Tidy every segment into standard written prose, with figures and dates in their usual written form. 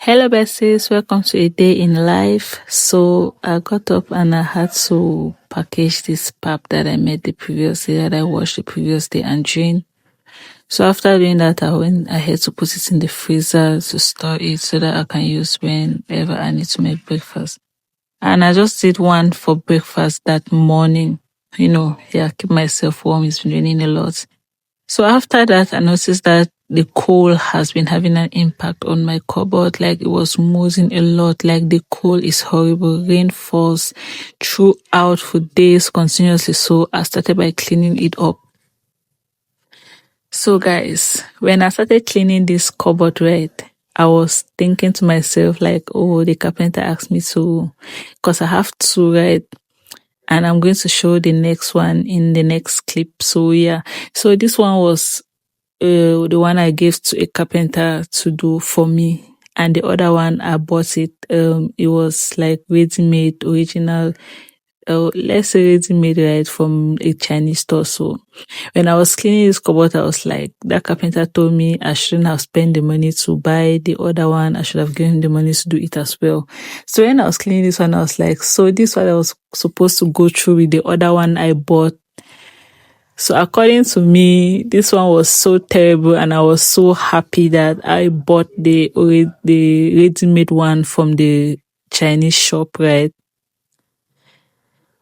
Hello besties, welcome to a day in life. So I got up and I had to package this pap that I made the previous day, that I washed the previous day and drained. So after doing that, I went ahead to put it in the freezer to store it so that I can use whenever I need to make breakfast. And I just did one for breakfast that morning. Keep myself warm. It's been raining a lot. So after that, I noticed that the cold has been having an impact on my cupboard. Like it was moving a lot. Like the cold is horrible. Rain falls throughout for days continuously. So I started by cleaning it up. So guys, when I started cleaning this cupboard, right, I was thinking to myself like, oh, the carpenter asked me to, because I have two, right? And I'm going to show the next one in the next clip. So yeah, so this one was the one I gave to a carpenter to do for me, and the other one I bought it. It was like ready-made, original. Let's say ready-made, right, from a Chinese store. So when I was cleaning this cupboard, I was like, that carpenter told me I shouldn't have spent the money to buy the other one. I should have given him the money to do it as well. So when I was cleaning this one, I was like, so this one I was supposed to go through with the other one I bought. So according to me, this one was so terrible, and I was so happy that I bought the ready-made one from the Chinese shop, right?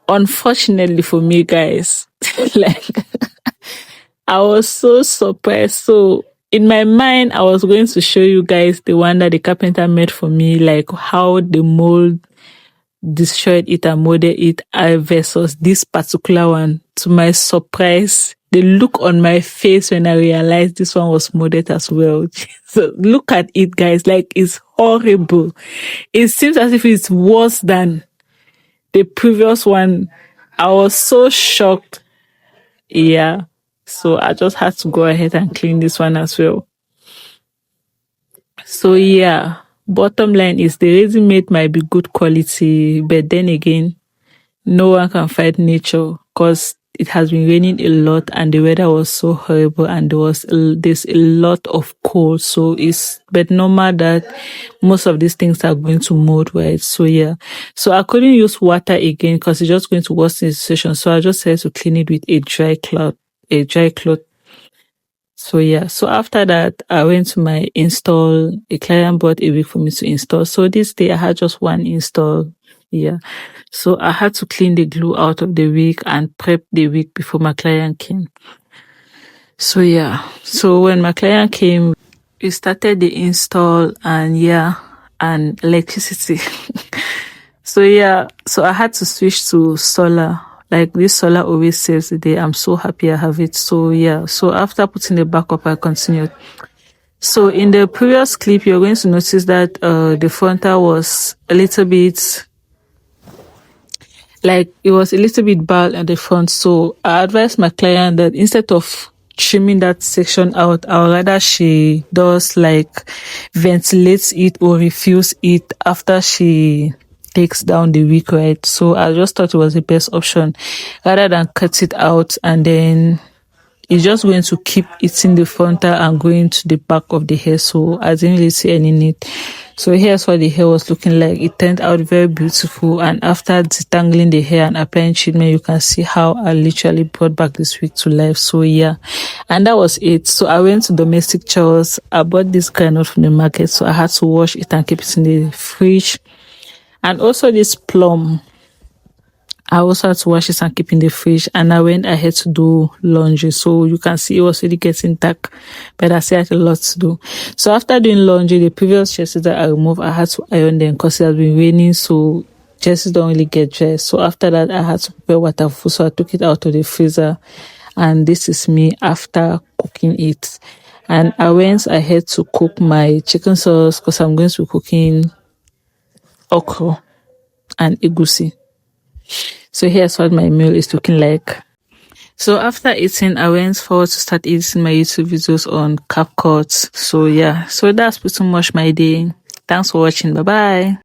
Unfortunately for me, guys, like I was so surprised. So in my mind, I was going to show you guys the one that the carpenter made for me, like how the mold destroyed it and molded it versus this particular one. To my surprise, the look on my face when I realized this one was molded as well. So look at it, guys. Like, it's horrible. It seems as if it's worse than the previous one. I was so shocked. Yeah. So I just had to go ahead and clean this one as well. So yeah, bottom line is the ready-made might be good quality, but then again, no one can fight nature because it has been raining a lot and the weather was so horrible, and there's a lot of cold. So it's but normal that most of these things are going to mold, right? So yeah, so I couldn't use water again because it's just going to worsen the situation. So I just had to clean it with a dry cloth. So yeah, so after that, I went to my install. A client bought a week for me to install. So this day I had just one install. Yeah. So I had to clean the glue out of the wig and prep the wig before my client came. So yeah, so when my client came, we started the install and electricity. So yeah, so I had to switch to solar. Like, this solar always saves the day. I'm so happy I have it. So yeah, so after putting the backup, I continued. So in the previous clip, you're going to notice that the frontal was a little bit, like, it was a little bit bald at the front. So I advised my client that instead of trimming that section out, I would rather she does like ventilates it or refills it after she takes down the wig, right? So I just thought it was the best option rather than cut it out and then it's just going to keep eating the frontal and going to the back of the hair. So I didn't really see any need. So here's what the hair was looking like. It turned out very beautiful, and after detangling the hair and applying treatment, you can see how I literally brought back this wig to life. So yeah, and that was it. So I went to domestic chores. I bought this granite from the market, so I had to wash it and keep it in the fridge. And also this plum, I also had to wash it and keep in the fridge, and I went ahead to do laundry. So you can see it was really getting dark, but I still had a lot to do. So after doing laundry, the previous dresses that I removed, I had to iron them because it has been raining, so dresses don't really get dry. So after that, I had to prepare water food, so I took it out of the freezer, and this is me after cooking it. And I went ahead to cook my chicken sauce because I'm going to be cooking okra and egusi. So here's what my meal is looking like. So after eating, I went forward to start editing my YouTube videos on CapCut. So yeah, so that's pretty much my day. Thanks for watching. Bye bye.